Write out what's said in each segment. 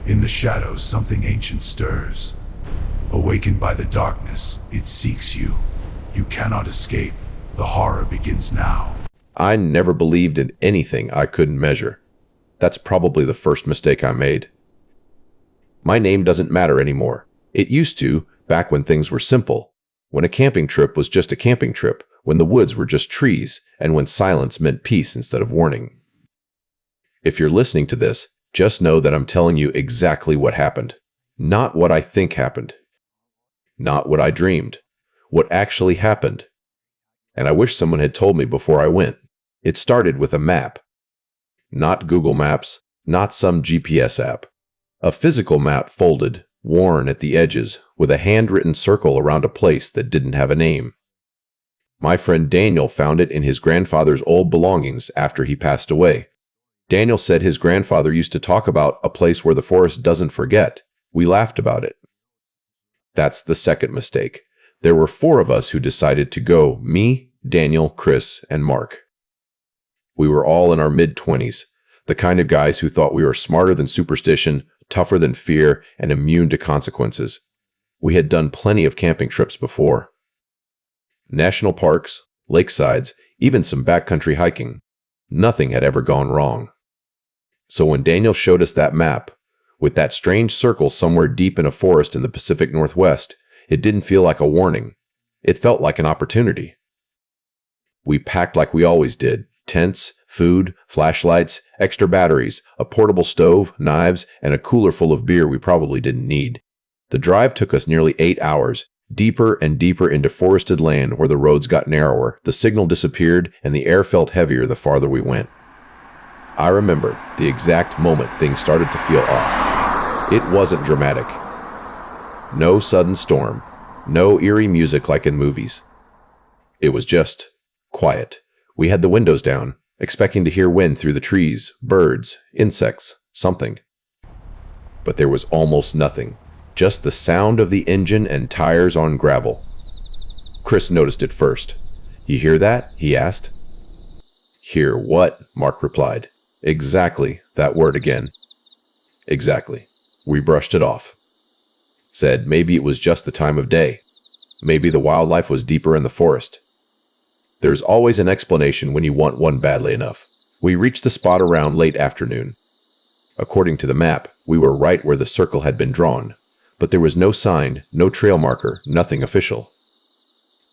In the shadows, something ancient stirs. Awakened by the darkness, it seeks you. You cannot escape. The horror begins now. I never believed in anything I couldn't measure. That's probably the first mistake I made. My name doesn't matter anymore. It used to, back when things were simple. When a camping trip was just a camping trip, when the woods were just trees, and when silence meant peace instead of warning. If you're listening to this, just know that I'm telling you exactly what happened. Not what I think happened. Not what I dreamed. What actually happened. And I wish someone had told me before I went. It started with a map. Not Google Maps, not some GPS app. A physical map folded, worn at the edges, with a handwritten circle around a place that didn't have a name. My friend Daniel found it in his grandfather's old belongings after he passed away. Daniel said his grandfather used to talk about a place where the forest doesn't forget. We laughed about it. That's the second mistake. There were 4 of us who decided to go, me, Daniel, Chris, and Mark. We were all in our mid-20s, the kind of guys who thought we were smarter than superstition, tougher than fear, and immune to consequences. We had done plenty of camping trips before. National parks, lakesides, even some backcountry hiking. Nothing had ever gone wrong. So when Daniel showed us that map, with that strange circle somewhere deep in a forest in the Pacific Northwest, it didn't feel like a warning. It felt like an opportunity. We packed like we always did. Tents, food, flashlights, extra batteries, a portable stove, knives, and a cooler full of beer we probably didn't need. The drive took us nearly 8 hours, deeper and deeper into forested land where the roads got narrower, the signal disappeared, and the air felt heavier the farther we went. I remember the exact moment things started to feel off. It wasn't dramatic. No sudden storm. No eerie music like in movies. It was just quiet. We had the windows down, expecting to hear wind through the trees, birds, insects, something. But there was almost nothing. Just the sound of the engine and tires on gravel. Chris noticed it first. "You hear that?" he asked. "Hear what?" Mark replied. "Exactly, that word again." "Exactly." We brushed it off. Said maybe it was just the time of day. Maybe the wildlife was deeper in the forest. There's always an explanation when you want one badly enough. We reached the spot around late afternoon. According to the map, we were right where the circle had been drawn, but there was no sign, no trail marker, nothing official.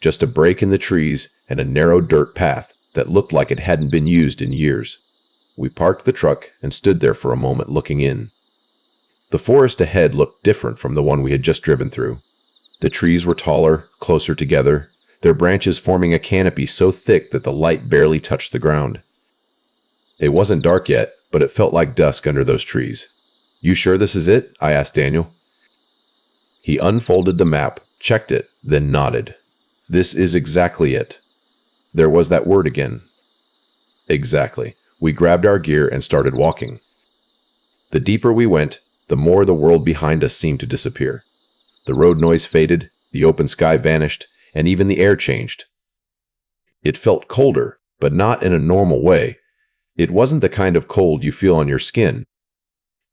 Just a break in the trees and a narrow dirt path that looked like it hadn't been used in years. We parked the truck and stood there for a moment looking in. The forest ahead looked different from the one we had just driven through. The trees were taller, closer together, their branches forming a canopy so thick that the light barely touched the ground. It wasn't dark yet, but it felt like dusk under those trees. "You sure this is it?" I asked Daniel. He unfolded the map, checked it, then nodded. "This is exactly it." There was that word again. Exactly. We grabbed our gear and started walking. The deeper we went, the more the world behind us seemed to disappear. The road noise faded, the open sky vanished, and even the air changed. It felt colder, but not in a normal way. It wasn't the kind of cold you feel on your skin.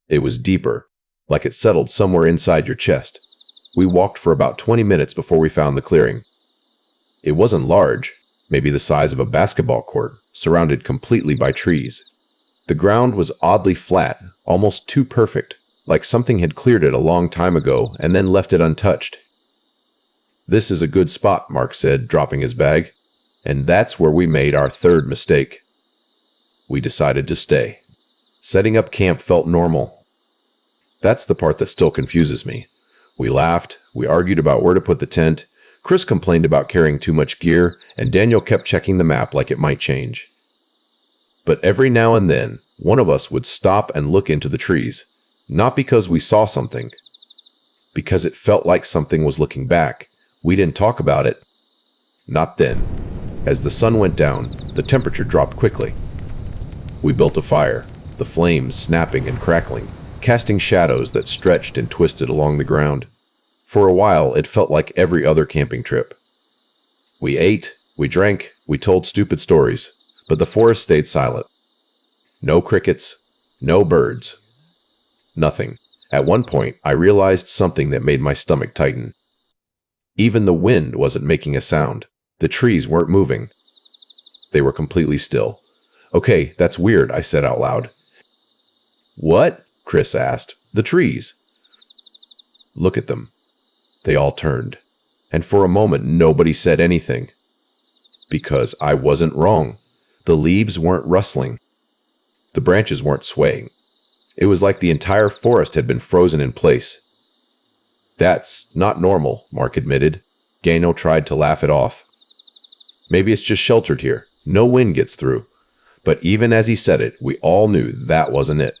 It was deeper, like it settled somewhere inside your chest. We walked for about 20 minutes before we found the clearing. It wasn't large, maybe the size of a basketball court, surrounded completely by trees. The ground was oddly flat, almost too perfect, like something had cleared it a long time ago and then left it untouched. "This is a good spot," Mark said, dropping his bag. And that's where we made our third mistake. We decided to stay. Setting up camp felt normal. That's the part that still confuses me. We laughed, we argued about where to put the tent, Chris complained about carrying too much gear, and Daniel kept checking the map like it might change. But every now and then, one of us would stop and look into the trees, not because we saw something, because it felt like something was looking back. We didn't talk about it. Not then. As the sun went down, the temperature dropped quickly. We built a fire, the flames snapping and crackling, casting shadows that stretched and twisted along the ground. For a while, it felt like every other camping trip. We ate, we drank, we told stupid stories, but the forest stayed silent. No crickets, no birds, nothing. At one point, I realized something that made my stomach tighten. Even the wind wasn't making a sound. The trees weren't moving. They were completely still. "Okay, that's weird," I said out loud. "What?" Chris asked. "The trees." "Look at them." They all turned. And for a moment, nobody said anything. Because I wasn't wrong. The leaves weren't rustling. The branches weren't swaying. It was like the entire forest had been frozen in place. "That's not normal," Mark admitted. Gano tried to laugh it off. "Maybe it's just sheltered here. No wind gets through." But even as he said it, we all knew that wasn't it.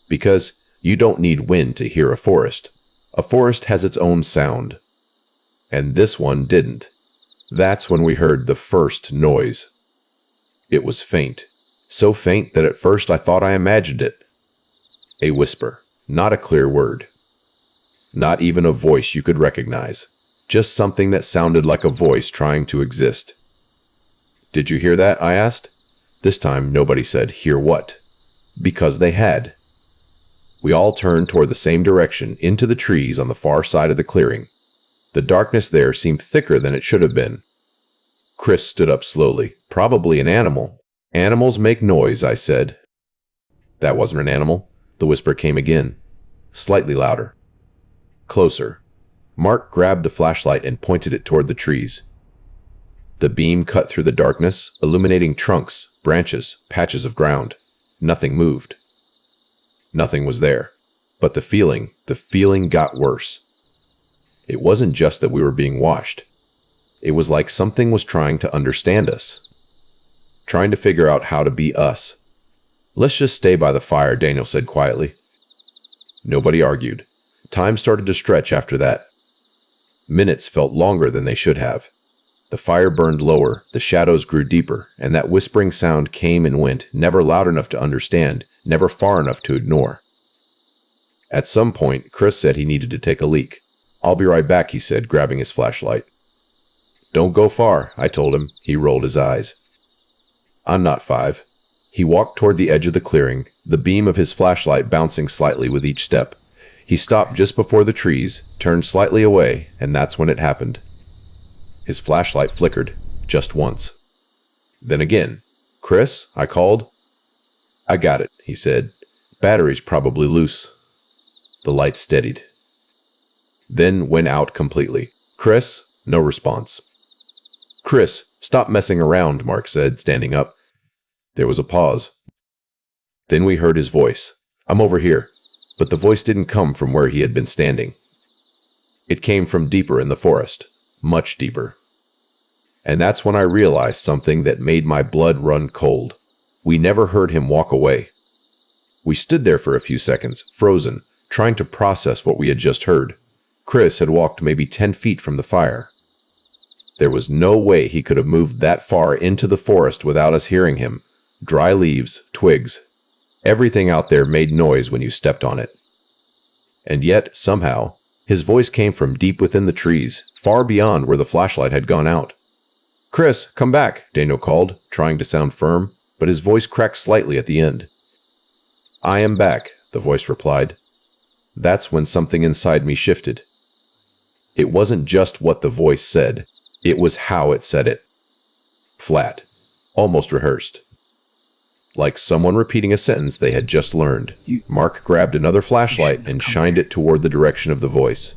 Because you don't need wind to hear a forest. A forest has its own sound. And this one didn't. That's when we heard the first noise. It was faint. So faint that at first I thought I imagined it. A whisper, not a clear word. Not even a voice you could recognize. Just something that sounded like a voice trying to exist. "Did you hear that?" I asked. This time nobody said, "Hear what?" Because they had. We all turned toward the same direction, into the trees on the far side of the clearing. The darkness there seemed thicker than it should have been. Chris stood up slowly. "Probably an animal." "Animals make noise," I said. That wasn't an animal. The whisper came again. Slightly louder. Closer. Mark grabbed the flashlight and pointed it toward the trees. The beam cut through the darkness, illuminating trunks, branches, patches of ground. Nothing moved. Nothing was there. But the feeling got worse. It wasn't just that we were being watched. It was like something was trying to understand us. Trying to figure out how to be us. "Let's just stay by the fire," Daniel said quietly. Nobody argued. Time started to stretch after that. Minutes felt longer than they should have. The fire burned lower, the shadows grew deeper, and that whispering sound came and went, never loud enough to understand, never far enough to ignore. At some point, Chris said he needed to take a leak. "I'll be right back," he said, grabbing his flashlight. "Don't go far," I told him. He rolled his eyes. "I'm not 5. He walked toward the edge of the clearing, the beam of his flashlight bouncing slightly with each step. He stopped just before the trees, turned slightly away, and that's when it happened. His flashlight flickered, just once. Then again. "Chris?" I called. "I got it," he said. "Battery's probably loose." The light steadied. Then went out completely. "Chris?" No response. "Chris, stop messing around," Mark said, standing up. There was a pause. Then we heard his voice. "I'm over here." But the voice didn't come from where he had been standing. It came from deeper in the forest. Much deeper. And that's when I realized something that made my blood run cold. We never heard him walk away. We stood there for a few seconds, frozen, trying to process what we had just heard. Chris had walked maybe 10 feet from the fire. There was no way he could have moved that far into the forest without us hearing him. Dry leaves, twigs. Everything out there made noise when you stepped on it. And yet, somehow, his voice came from deep within the trees, far beyond where the flashlight had gone out. "Chris, come back," Daniel called, trying to sound firm, but his voice cracked slightly at the end. "I am back," the voice replied. That's when something inside me shifted. It wasn't just what the voice said, it was how it said it. Flat, almost rehearsed. Like someone repeating a sentence they had just learned. Mark grabbed another flashlight and shined it toward the direction of the voice.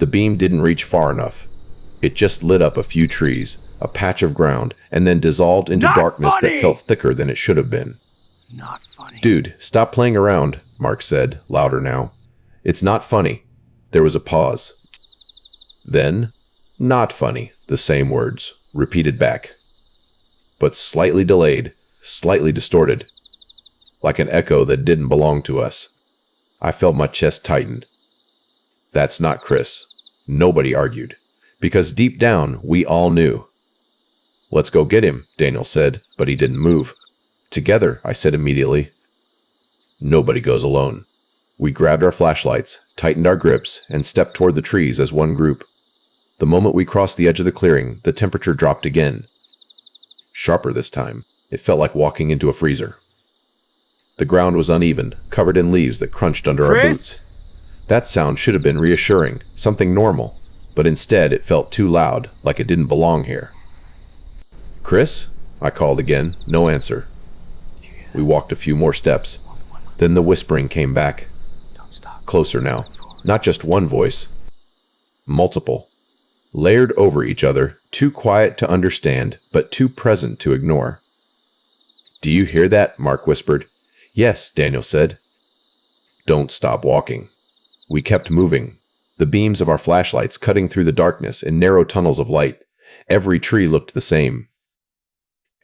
The beam didn't reach far enough. It just lit up a few trees, a patch of ground, and then dissolved into darkness that felt thicker than it should have been. Not funny. "Dude, stop playing around," Mark said, louder now. "It's not funny." There was a pause. Then, "Not funny," the same words, repeated back. But slightly delayed, slightly distorted. Like an echo that didn't belong to us. I felt my chest tighten. That's not Chris. Nobody argued. Because deep down, we all knew. "Let's go get him," Daniel said, but he didn't move. "Together," I said immediately. Nobody goes alone. We grabbed our flashlights, tightened our grips, and stepped toward the trees as one group. The moment we crossed the edge of the clearing, the temperature dropped again. Sharper this time. It felt like walking into a freezer. The ground was uneven, covered in leaves that crunched under our boots. That sound should have been reassuring, something normal, but instead it felt too loud, like it didn't belong here. "Chris?" I called again, no answer. We walked a few more steps. Then the whispering came back. Closer now. Not just one voice. Multiple. Layered over each other, too quiet to understand, but too present to ignore. "Do you hear that?" Mark whispered. "Yes," Daniel said. "Don't stop walking." We kept moving, the beams of our flashlights cutting through the darkness in narrow tunnels of light. Every tree looked the same.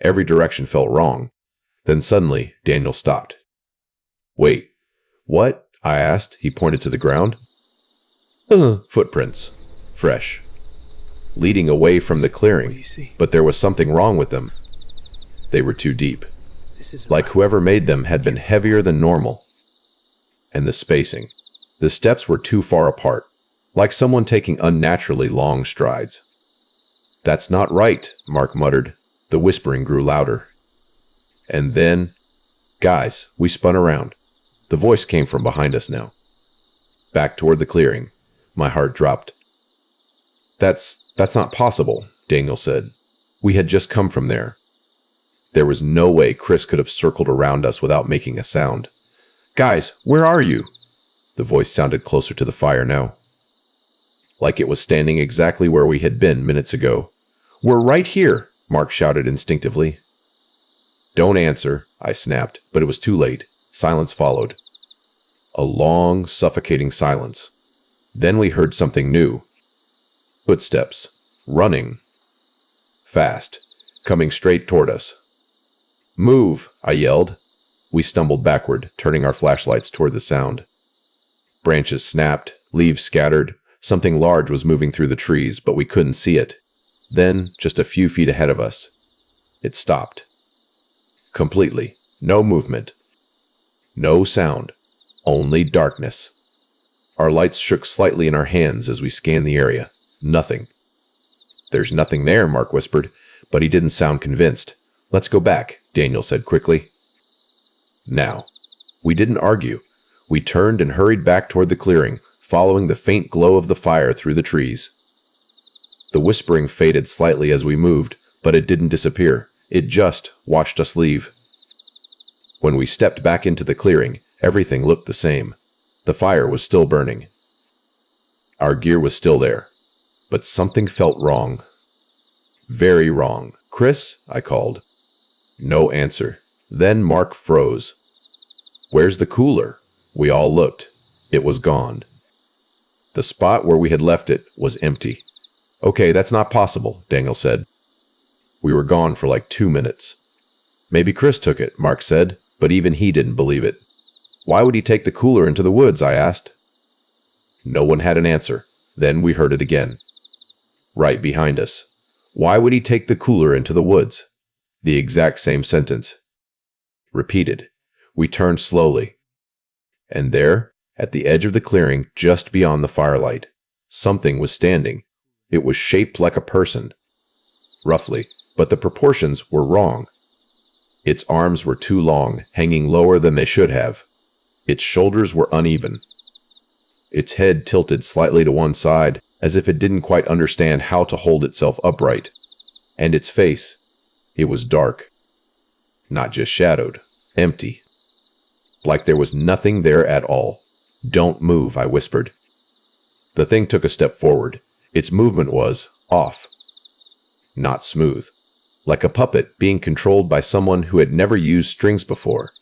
Every direction felt wrong. Then suddenly, Daniel stopped. "Wait, what?" I asked. He pointed to the ground. Footprints. Fresh. Leading away from the clearing, but there was something wrong with them. They were too deep. Like whoever made them had been heavier than normal. And the spacing. The steps were too far apart, like someone taking unnaturally long strides. "That's not right," Mark muttered. The whispering grew louder. And then, "Guys," we spun around. The voice came from behind us now. Back toward the clearing. My heart dropped. That's not possible," Daniel said. "We had just come from there." There was no way Chris could have circled around us without making a sound. "Guys, where are you?" The voice sounded closer to the fire now. Like it was standing exactly where we had been minutes ago. "We're right here," Mark shouted instinctively. "Don't answer," I snapped, but it was too late. Silence followed. A long, suffocating silence. Then we heard something new. Footsteps. Running. Fast. Coming straight toward us. "Move!" I yelled. We stumbled backward, turning our flashlights toward the sound. Branches snapped, leaves scattered. Something large was moving through the trees, but we couldn't see it. Then, just a few feet ahead of us, it stopped. Completely. No movement. No sound. Only darkness. Our lights shook slightly in our hands as we scanned the area. Nothing. "There's nothing there," Mark whispered, but he didn't sound convinced. "Let's go back," Daniel said quickly. Now. We didn't argue. We turned and hurried back toward the clearing, following the faint glow of the fire through the trees. The whispering faded slightly as we moved, but it didn't disappear. It just watched us leave. When we stepped back into the clearing, everything looked the same. The fire was still burning. Our gear was still there. But something felt wrong. Very wrong. "Chris?" I called. No answer. Then Mark froze. "Where's the cooler?" We all looked. It was gone. The spot where we had left it was empty. "Okay, that's not possible," Daniel said. We were gone for like 2 minutes. "Maybe Chris took it," Mark said, but even he didn't believe it. "Why would he take the cooler into the woods?" I asked. No one had an answer. Then we heard it again. Right behind us. "Why would he take the cooler into the woods?" The exact same sentence. Repeated. We turned slowly. And there, at the edge of the clearing, just beyond the firelight, something was standing. It was shaped like a person. Roughly, but the proportions were wrong. Its arms were too long, hanging lower than they should have. Its shoulders were uneven. Its head tilted slightly to one side, as if it didn't quite understand how to hold itself upright. And its face, it was dark. Not just shadowed, empty. Like there was nothing there at all. "Don't move," I whispered. The thing took a step forward. Its movement was off. Not smooth. Like a puppet being controlled by someone who had never used strings before.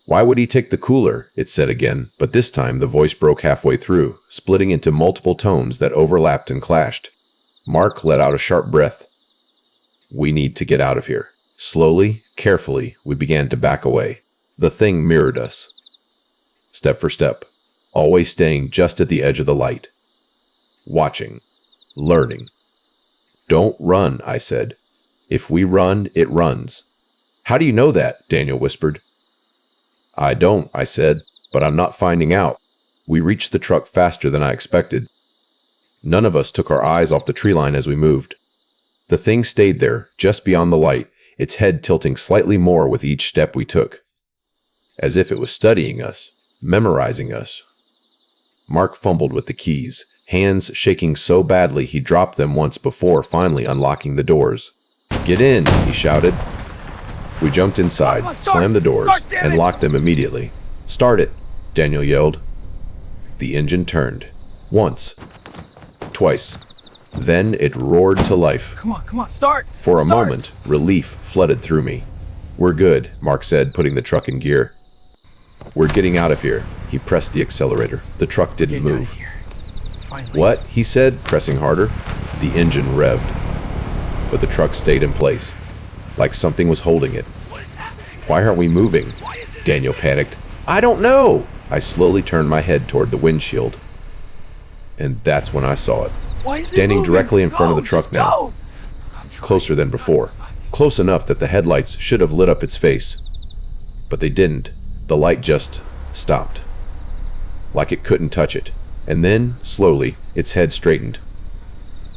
"Why would he take the cooler?" it said again, but this time the voice broke halfway through, splitting into multiple tones that overlapped and clashed. Mark let out a sharp breath. "We need to get out of here." Slowly, carefully, we began to back away. The thing mirrored us. Step for step, always staying just at the edge of the light. Watching. Learning. "Don't run," I said. "If we run, it runs." "How do you know that?" Daniel whispered. "I don't," I said, "but I'm not finding out." We reached the truck faster than I expected. None of us took our eyes off the tree line as we moved. The thing stayed there, just beyond the light, its head tilting slightly more with each step we took. as if it was studying us, memorizing us. Mark fumbled with the keys, hands shaking so badly he dropped them once before finally unlocking the doors. "Get in," he shouted. We jumped inside, slammed the doors, and locked them immediately. "Start it," Daniel yelled. The engine turned. Once. Twice. Then it roared to life. Come on, start! For a moment, relief flooded through me. "We're good," Mark said, putting the truck in gear. "We're getting out of here." He pressed the accelerator. The truck didn't move. Finally. "What?" he said, pressing harder. The engine revved. But the truck stayed in place, like something was holding it. "Why aren't we moving?" Daniel panicked. "I don't know." I slowly turned my head toward the windshield. And that's when I saw it. Standing directly in front of the truck now. Closer than before. Close enough that the headlights should have lit up its face. But they didn't. The light just stopped. Like it couldn't touch it. And then, slowly, its head straightened.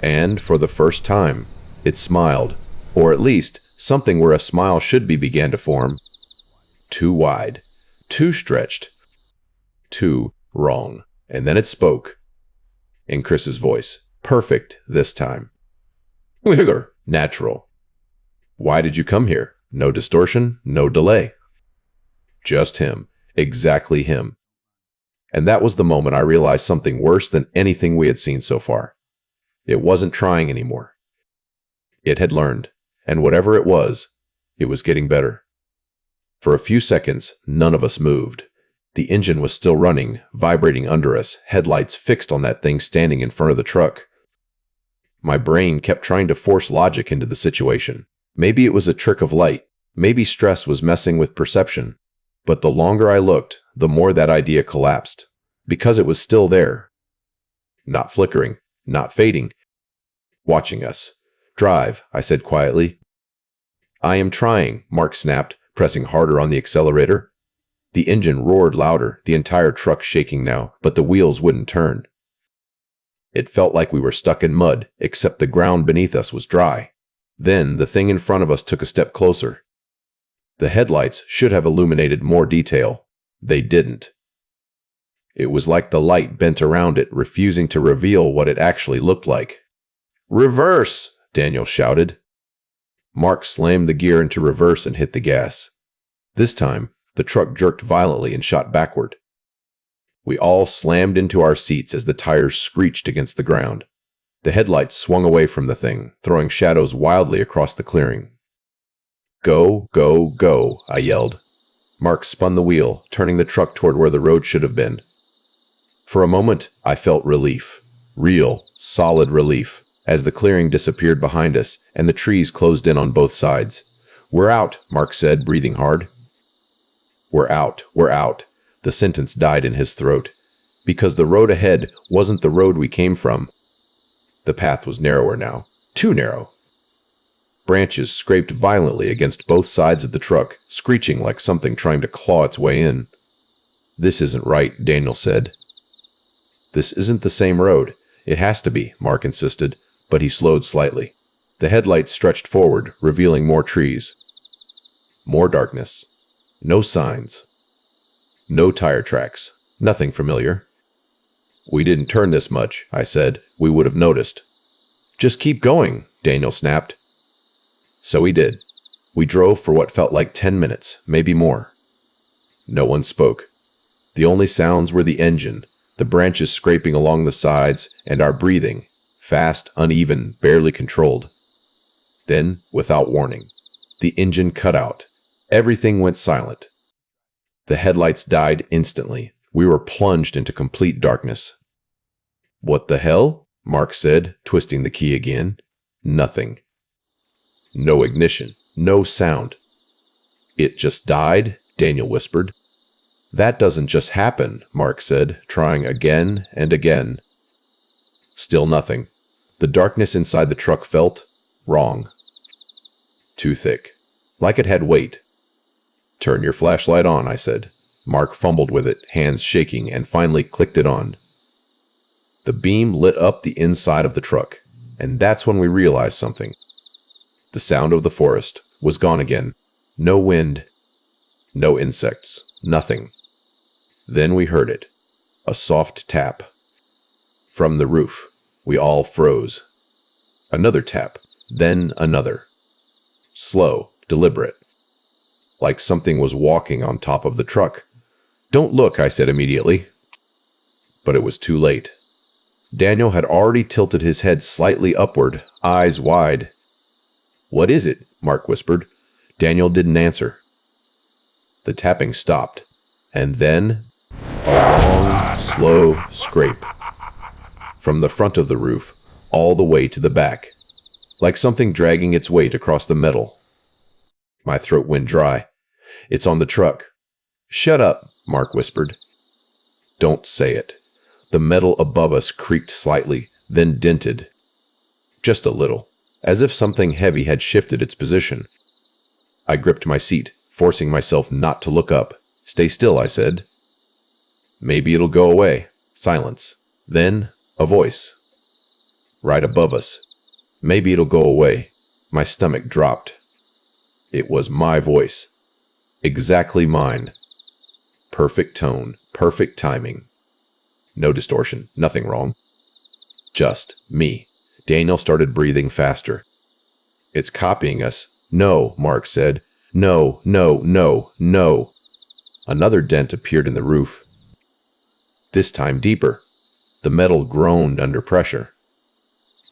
And, for the first time, it smiled. Or at least, something where a smile should be began to form. Too wide. Too stretched. Too wrong. And then it spoke. In Chris's voice. Perfect this time. Natural. "Why did you come here? No distortion, no delay." Just him. Exactly him. And that was the moment I realized something worse than anything we had seen so far. It wasn't trying anymore. It had learned. And whatever it was getting better. For a few seconds, none of us moved. The engine was still running, vibrating under us, headlights fixed on that thing standing in front of the truck. My brain kept trying to force logic into the situation. Maybe it was a trick of light. Maybe stress was messing with perception. But the longer I looked, the more that idea collapsed. Because it was still there. Not flickering. Not fading. Watching us. "Drive," I said quietly. "I am trying," Mark snapped, pressing harder on the accelerator. The engine roared louder, the entire truck shaking now, but the wheels wouldn't turn. It felt like we were stuck in mud, except the ground beneath us was dry. Then the thing in front of us took a step closer. The headlights should have illuminated more detail. They didn't. It was like the light bent around it, refusing to reveal what it actually looked like. "Reverse!" Daniel shouted. Mark slammed the gear into reverse and hit the gas. This time, the truck jerked violently and shot backward. We all slammed into our seats as the tires screeched against the ground. The headlights swung away from the thing, throwing shadows wildly across the clearing. "Go, go, go," I yelled. Mark spun the wheel, turning the truck toward where the road should have been. For a moment, I felt relief. Real, solid relief, as the clearing disappeared behind us and the trees closed in on both sides. "We're out," Mark said, breathing hard. We're out. The sentence died in his throat. Because the road ahead wasn't the road we came from. The path was narrower now. Too narrow. Branches scraped violently against both sides of the truck, screeching like something trying to claw its way in. "This isn't right," Daniel said. "This isn't the same road. It has to be," Mark insisted, but he slowed slightly. The headlights stretched forward, revealing more trees. More darkness. No signs. No tire tracks. Nothing familiar. "We didn't turn this much," I said. "We would have noticed." "Just keep going," Daniel snapped. So we did. We drove for what felt like 10 minutes, maybe more. No one spoke. The only sounds were the engine, the branches scraping along the sides, and our breathing, fast, uneven, barely controlled. Then, without warning, the engine cut out. Everything went silent. The headlights died instantly. We were plunged into complete darkness. "What the hell?" Mark said, twisting the key again. Nothing. No ignition. No sound. "It just died?" Daniel whispered. "That doesn't just happen," Mark said, trying again and again. Still nothing. The darkness inside the truck felt wrong. Too thick. Like it had weight. "Turn your flashlight on," I said. Mark fumbled with it, hands shaking, and finally clicked it on. The beam lit up the inside of the truck, and that's when we realized something. The sound of the forest was gone again. No wind. No insects. Nothing. Then we heard it. A soft tap. From the roof, we all froze. Another tap, then another. Slow, deliberate. Like something was walking on top of the truck. "Don't look," I said immediately. But it was too late. Daniel had already tilted his head slightly upward, eyes wide. "What is it?" Mark whispered. Daniel didn't answer. The tapping stopped, and then a long, slow scrape. From the front of the roof, all the way to the back, like something dragging its weight across the metal. My throat went dry. "It's on the truck." "Shut up," Mark whispered. "Don't say it." The metal above us creaked slightly, then dented. Just a little, as if something heavy had shifted its position. I gripped my seat, forcing myself not to look up. "Stay still," I said. "Maybe it'll go away." Silence. Then a voice. Right above us. "Maybe it'll go away." My stomach dropped. It was my voice. Exactly mine. Perfect tone, perfect timing. No distortion, nothing wrong. Just me. Daniel started breathing faster. "It's copying us." "No," Mark said. "No, no, no, no." Another dent appeared in the roof. This time deeper. The metal groaned under pressure.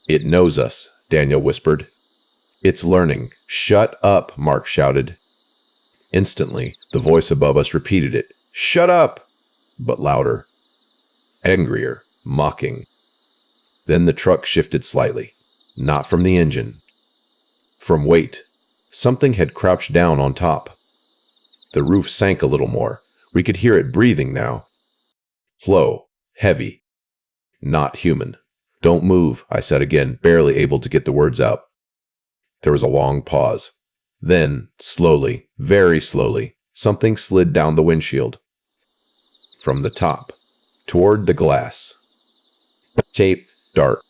"It knows us," Daniel whispered. "It's learning." "Shut up," Mark shouted. Instantly, the voice above us repeated it. "Shut up!" But louder. Angrier, mocking. Then the truck shifted slightly. Not from the engine. From weight. Something had crouched down on top. The roof sank a little more. We could hear it breathing now. Low, heavy. Not human. "Don't move," I said again, barely able to get the words out. There was a long pause. Then, slowly, very slowly, something slid down the windshield. From the top. Toward the glass. Tape, dark.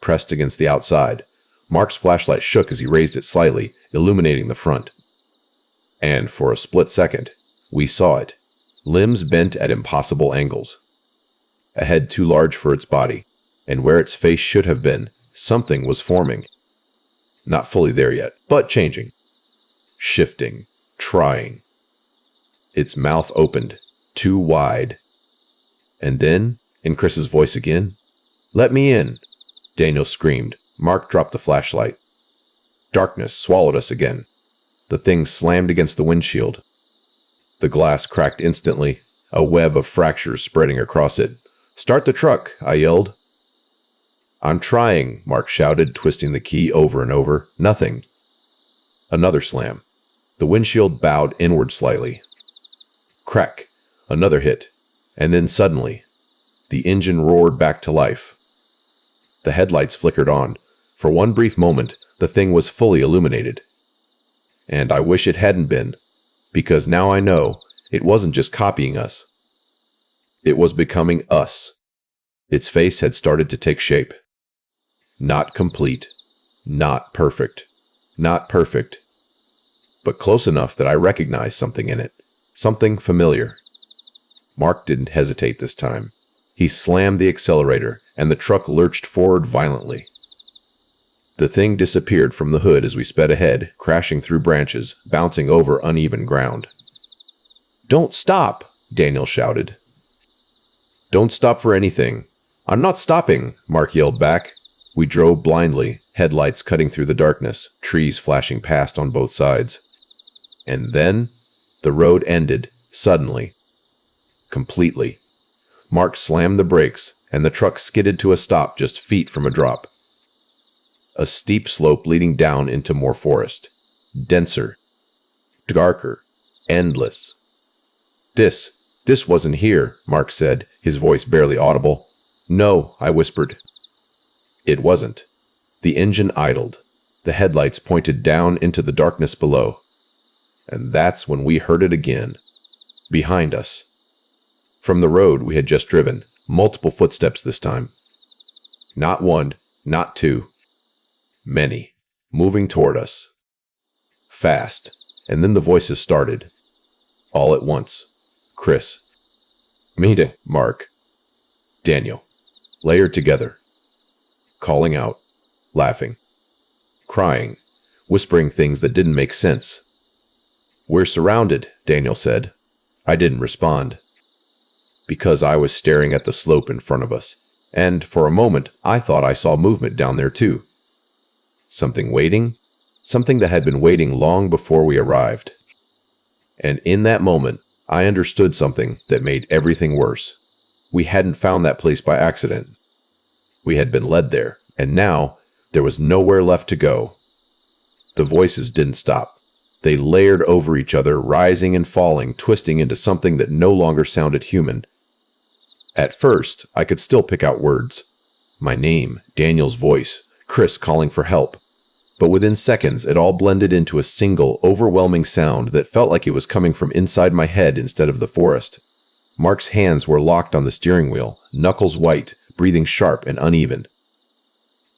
Pressed against the outside. Mark's flashlight shook as he raised it slightly, illuminating the front. And for a split second, we saw it. Limbs bent at impossible angles. A head too large for its body, and where its face should have been, something was forming. Not fully there yet, but changing. Shifting. Trying. Its mouth opened, too wide. And then, in Chris's voice again, "Let me in," Daniel screamed. Mark dropped the flashlight. Darkness swallowed us again. The thing slammed against the windshield. The glass cracked instantly, a web of fractures spreading across it. "Start the truck," I yelled. "I'm trying," Mark shouted, twisting the key over and over. Nothing. Another slam. The windshield bowed inward slightly. Crack. Another hit. And then suddenly, the engine roared back to life. The headlights flickered on. For one brief moment, the thing was fully illuminated. And I wish it hadn't been, because now I know it wasn't just copying us. It was becoming us. Its face had started to take shape. Not complete. Not perfect. Not perfect. But close enough that I recognized something in it. Something familiar. Mark didn't hesitate this time. He slammed the accelerator, and the truck lurched forward violently. The thing disappeared from the hood as we sped ahead, crashing through branches, bouncing over uneven ground. "Don't stop!" Daniel shouted. "Don't stop for anything." "I'm not stopping," Mark yelled back. We drove blindly, headlights cutting through the darkness, trees flashing past on both sides. And then, the road ended, suddenly. Completely. Mark slammed the brakes, and the truck skidded to a stop just feet from a drop. A steep slope leading down into more forest. Denser. Darker. Endless. This wasn't here," Mark said, his voice barely audible. "No," I whispered. It wasn't. The engine idled. The headlights pointed down into the darkness below. And that's when we heard it again. Behind us. From the road we had just driven, multiple footsteps this time. Not one, not two. Many. Moving toward us. Fast. And then the voices started. All at once. Chris. Mita, Mark. Daniel. Layered together. Calling out. Laughing. Crying. Whispering things that didn't make sense. We're surrounded, Daniel said. I didn't respond. Because I was staring at the slope in front of us, and for a moment I thought I saw movement down there too. Something waiting? Something that had been waiting long before we arrived. And in that moment, I understood something that made everything worse. We hadn't found that place by accident. We had been led there, and now there was nowhere left to go. The voices didn't stop. They layered over each other, rising and falling, twisting into something that no longer sounded human. At first, I could still pick out words. My name, Daniel's voice, Chris calling for help. But within seconds, it all blended into a single, overwhelming sound that felt like it was coming from inside my head instead of the forest. Mark's hands were locked on the steering wheel, knuckles white, breathing sharp and uneven.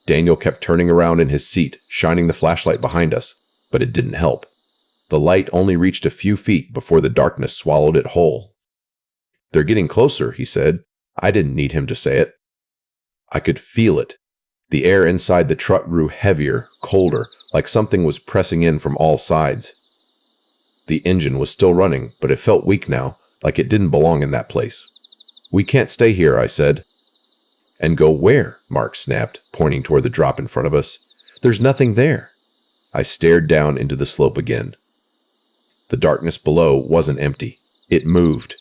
Daniel kept turning around in his seat, shining the flashlight behind us, but it didn't help. The light only reached a few feet before the darkness swallowed it whole. They're getting closer, he said. I didn't need him to say it. I could feel it. The air inside the truck grew heavier, colder, like something was pressing in from all sides. The engine was still running, but it felt weak now, like it didn't belong in that place. We can't stay here, I said. And go where? Mark snapped, pointing toward the drop in front of us. There's nothing there. I stared down into the slope again. The darkness below wasn't empty. It moved.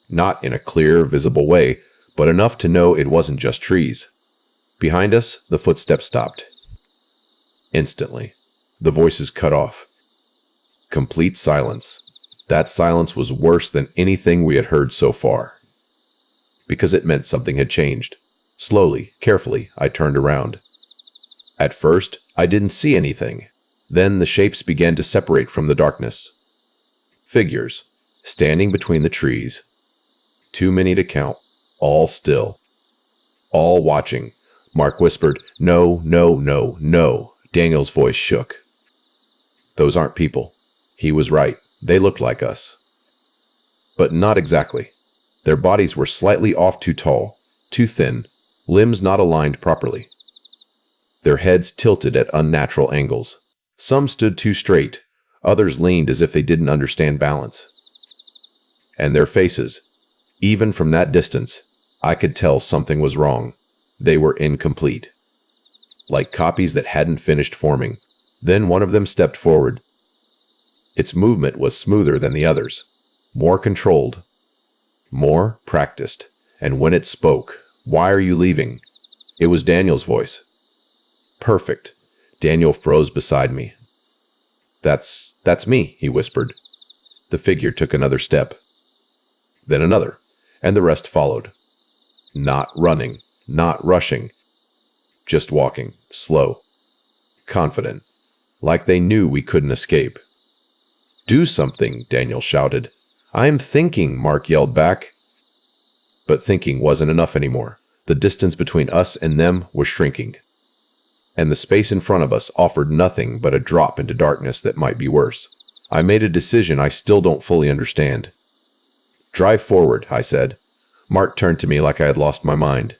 Not in a clear, visible way, but enough to know it wasn't just trees. Behind us, the footsteps stopped. Instantly, the voices cut off. Complete silence. That silence was worse than anything we had heard so far. Because it meant something had changed. Slowly, carefully, I turned around. At first, I didn't see anything. Then the shapes began to separate from the darkness. Figures, standing between the trees. Too many to count, all still. All watching. Mark whispered, "No, no, no, no." Daniel's voice shook. Those aren't people. He was right. They looked like us. But not exactly. Their bodies were slightly off, too tall, too thin, limbs not aligned properly. Their heads tilted at unnatural angles. Some stood too straight, others leaned as if they didn't understand balance. And their faces, even from that distance, I could tell something was wrong. They were incomplete. Like copies that hadn't finished forming. Then one of them stepped forward. Its movement was smoother than the others, more controlled, more practiced. And when it spoke, "Why are you leaving?" It was Daniel's voice. Perfect. Daniel froze beside me. That's me, he whispered. The figure took another step. Then another, and the rest followed. Not running, not rushing, just walking, slow, confident, like they knew we couldn't escape. "Do something," Daniel shouted. "I'm thinking," Mark yelled back. But thinking wasn't enough anymore. The distance between us and them was shrinking. And the space in front of us offered nothing but a drop into darkness that might be worse. I made a decision I still don't fully understand. "Drive forward," I said. Mark turned to me like I had lost my mind.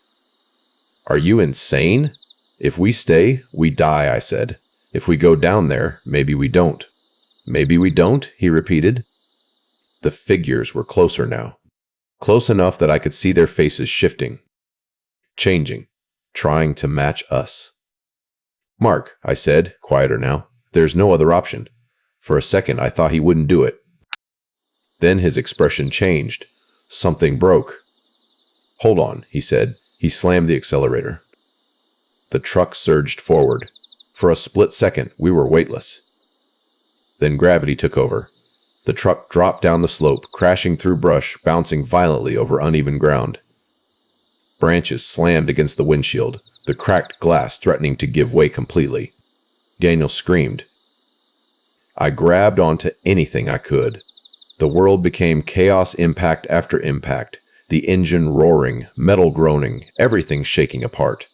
"Are you insane? If we stay, we die," I said. "If we go down there, maybe we don't." "Maybe we don't," he repeated. The figures were closer now. Close enough that I could see their faces shifting, changing, trying to match us. "Mark," I said, quieter now, "there's no other option." For a second, I thought he wouldn't do it. Then his expression changed. Something broke. "Hold on," he said. He slammed the accelerator. The truck surged forward. For a split second, we were weightless. Then gravity took over. The truck dropped down the slope, crashing through brush, bouncing violently over uneven ground. Branches slammed against the windshield, the cracked glass threatening to give way completely. Daniel screamed. I grabbed onto anything I could. The world became chaos, impact after impact, the engine roaring, metal groaning, everything shaking apart.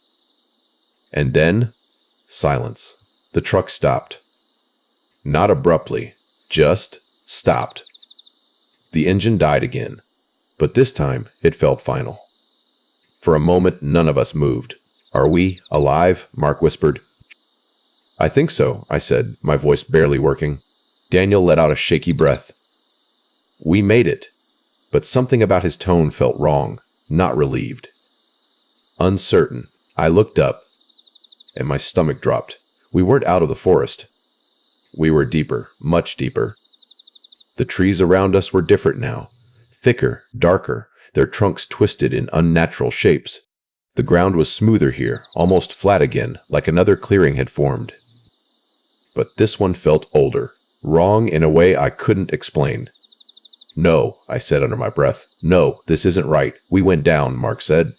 And then, silence. The truck stopped. Not abruptly, just stopped. The engine died again, but this time it felt final. For a moment, none of us moved. "Are we alive?" Mark whispered. "I think so," I said, my voice barely working. Daniel let out a shaky breath. "We made it." But something about his tone felt wrong, not relieved. Uncertain. I looked up, and my stomach dropped. We weren't out of the forest. We were deeper, much deeper. The trees around us were different now. Thicker, darker, their trunks twisted in unnatural shapes. The ground was smoother here, almost flat again, like another clearing had formed. But this one felt older, wrong in a way I couldn't explain. "No," I said under my breath. "No, this isn't right. We went down," Mark said.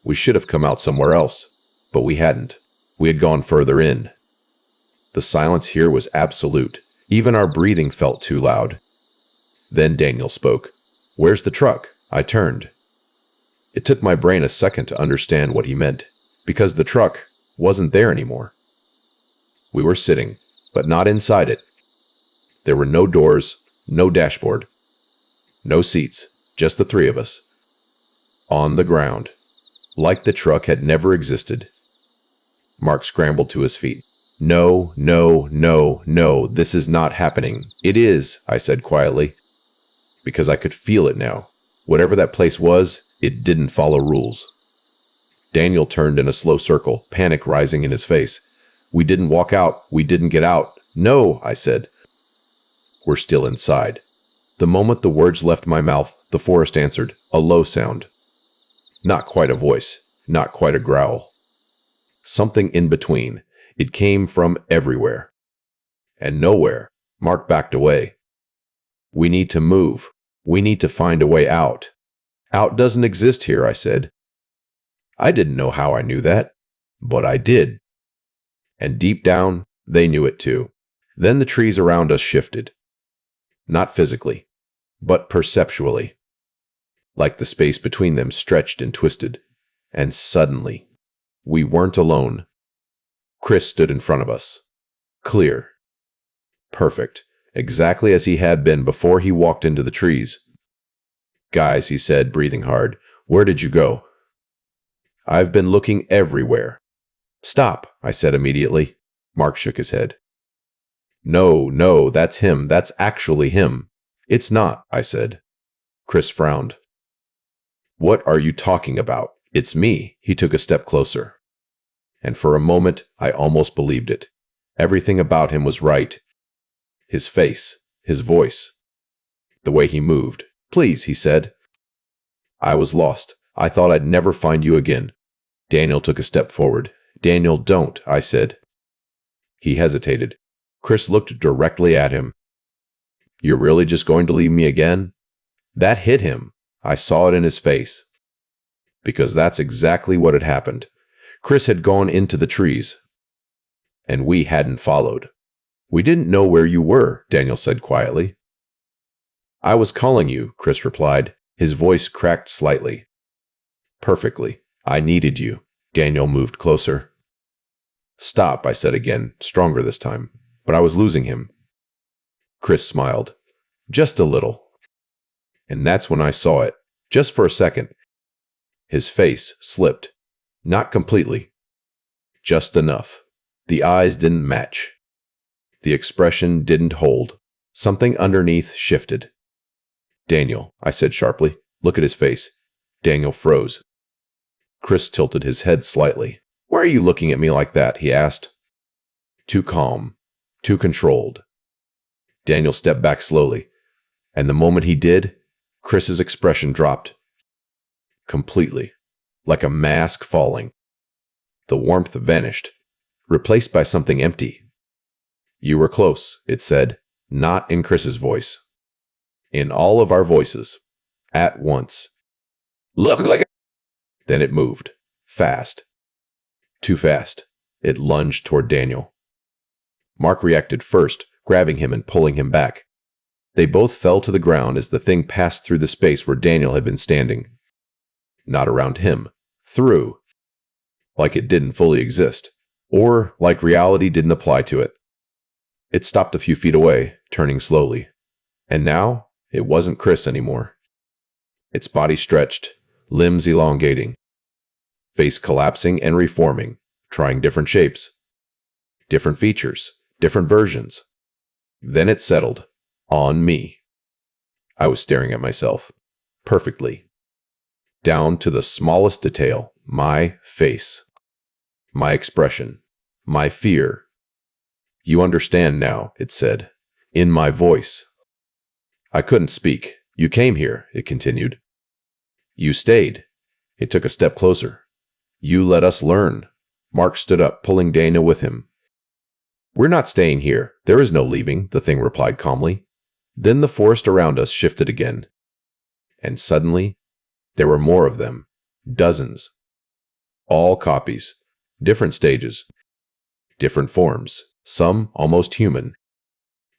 "We should have come out somewhere else." But we hadn't. We had gone further in. The silence here was absolute. Even our breathing felt too loud. Then Daniel spoke. "Where's the truck?" I turned. It took my brain a second to understand what he meant, because the truck wasn't there anymore. We were sitting, but not inside it. There were no doors, no dashboard, no seats, just the three of us. On the ground, like the truck had never existed. Mark scrambled to his feet. "No, no, no, no, this is not happening." "It is," I said quietly, because I could feel it now. Whatever that place was, it didn't follow rules. Daniel turned in a slow circle, panic rising in his face. "We didn't walk out. We didn't get out." "No," I said. "We're still inside." The moment the words left my mouth, the forest answered, a low sound. Not quite a voice, not quite a growl. Something in between. It came from everywhere. And nowhere. Mark backed away. "We need to move. We need to find a way out." "Out doesn't exist here," I said. I didn't know how I knew that, but I did. And deep down, they knew it too. Then the trees around us shifted. Not physically, but perceptually. Like the space between them stretched and twisted. And suddenly, we weren't alone. Chris stood in front of us. Clear. Perfect. Exactly as he had been before he walked into the trees. "Guys," he said, breathing hard, "where did you go?" "I've been looking everywhere." "Stop," I said immediately. Mark shook his head. "No, no, that's him. That's actually him." "It's not," I said. Chris frowned. "What are you talking about? It's me." He took a step closer. And for a moment, I almost believed it. Everything about him was right. His face, his voice, the way he moved. "Please," he said. I was lost. I thought I'd never find you again. Daniel took a step forward. "Daniel, don't," I said. He hesitated. Chris looked directly at him. "You're really just going to leave me again?" That hit him. I saw it in his face. Because that's exactly what had happened. Chris had gone into the trees. And we hadn't followed. "We didn't know where you were," Daniel said quietly. "I was calling you," Chris replied. His voice cracked slightly. "Perfectly. I needed you." Daniel moved closer. "Stop," I said again, stronger this time. But I was losing him. Chris smiled. "Just a little." And that's when I saw it. Just for a second. His face slipped. Not completely. Just enough. The eyes didn't match. The expression didn't hold. Something underneath shifted. "Daniel," I said sharply. "Look at his face." Daniel froze. Chris tilted his head slightly. "Why are you looking at me like that?" he asked. Too calm. Too controlled. Daniel stepped back slowly. And the moment he did, Chris's expression dropped. Completely. Like a mask falling. The warmth vanished. Replaced by something empty. "You were close," it said. Not in Chris's voice. In all of our voices. At once. "Look like a—" Then it moved. Fast. Too fast. It lunged toward Daniel. Mark reacted first, grabbing him and pulling him back. They both fell to the ground as the thing passed through the space where Daniel had been standing. Not around him. Through. Like it didn't fully exist. Or like reality didn't apply to it. It stopped a few feet away, turning slowly. And now, It wasn't Chris anymore. Its body stretched, limbs elongating, face collapsing and reforming, trying different shapes, different features, different versions. Then it settled on me. I was staring at myself, perfectly, down to the smallest detail, my face, my expression, my fear. You understand now, it said, in my voice. I couldn't speak. You came here, it continued. You stayed. It took a step closer. You let us learn. Mark stood up, pulling Daniel with him. We're not staying here. There is no leaving, the thing replied calmly. Then the forest around us shifted again. And suddenly, there were more of them. Dozens. All copies. Different stages. Different forms. Some almost human.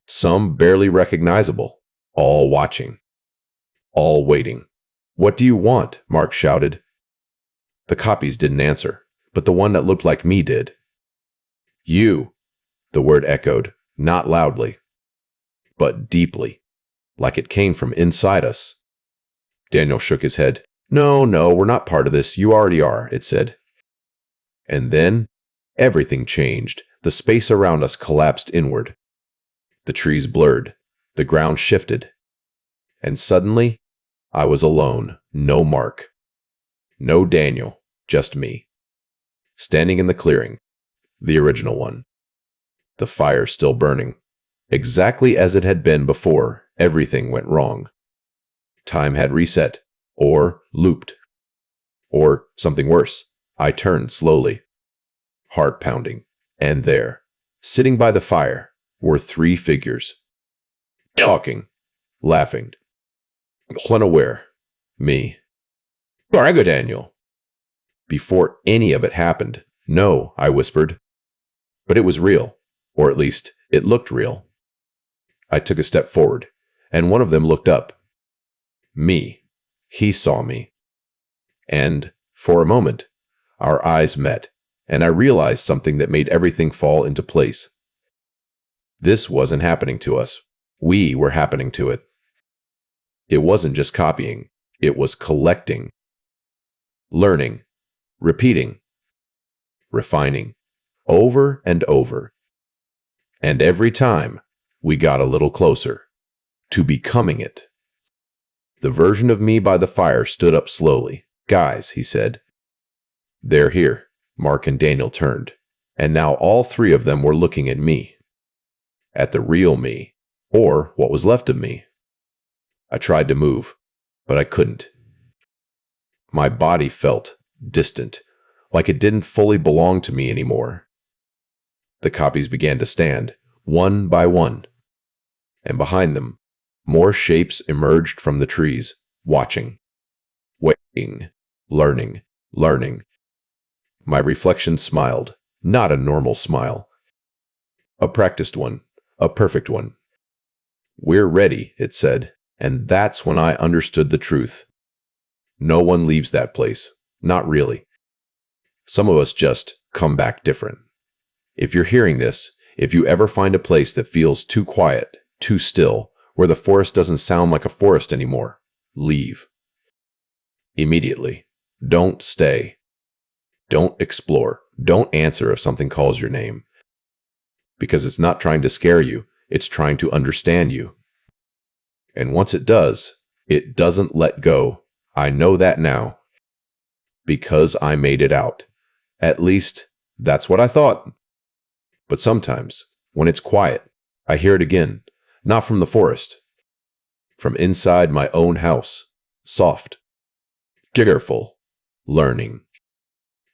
Some barely recognizable. All watching. All waiting. What do you want? Mark shouted. The copies didn't answer, but the one that looked like me did. You, the word echoed, not loudly, but deeply, like it came from inside us. Daniel shook his head. No, we're not part of this. You already are, it said. And then everything changed. The space around us collapsed inward. The trees blurred. The ground shifted. And suddenly, I was alone. No Mark. No Daniel. Just me. Standing in the clearing. The original one. The fire still burning. Exactly as it had been before everything went wrong. Time had reset. Or looped. Or something worse. I turned slowly. Heart pounding. And there, sitting by the fire, were 3 figures. Talking. Laughing. Unaware. Me. Go, Daniel. Before any of it happened. No, I whispered. But it was real. Or at least, it looked real. I took a step forward, and one of them looked up. Me. He saw me. And, for a moment, our eyes met, and I realized something that made everything fall into place. This wasn't happening to us. We were happening to it. It wasn't just copying. It was collecting. Learning. Repeating. Refining. Over and over. And every time, we got a little closer. To becoming it. The version of me by the fire stood up slowly. Guys, he said. They're here. Mark and Daniel turned. And now all 3 of them were looking at me. At the real me. Or what was left of me. I tried to move, but I couldn't. My body felt distant, like it didn't fully belong to me anymore. The copies began to stand, one by one. And behind them, more shapes emerged from the trees, watching, waiting, learning. My reflection smiled, not a normal smile. A practiced one, a perfect one. We're ready, it said, and that's when I understood the truth. No one leaves that place, not really. Some of us just come back different. If you're hearing this, if you ever find a place that feels too quiet, too still, where the forest doesn't sound like a forest anymore, leave. Immediately. Don't stay. Don't explore. Don't answer if something calls your name. Because it's not trying to scare you, it's trying to understand you. And once it does, it doesn't let go. I know that now. Because I made it out. At least, that's what I thought. But sometimes, when it's quiet, I hear it again. Not from the forest. From inside my own house. Soft. Giggerful. Learning.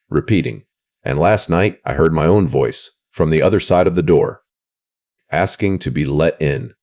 Repeating. And last night, I heard my own voice, from the other side of the door, asking to be let in.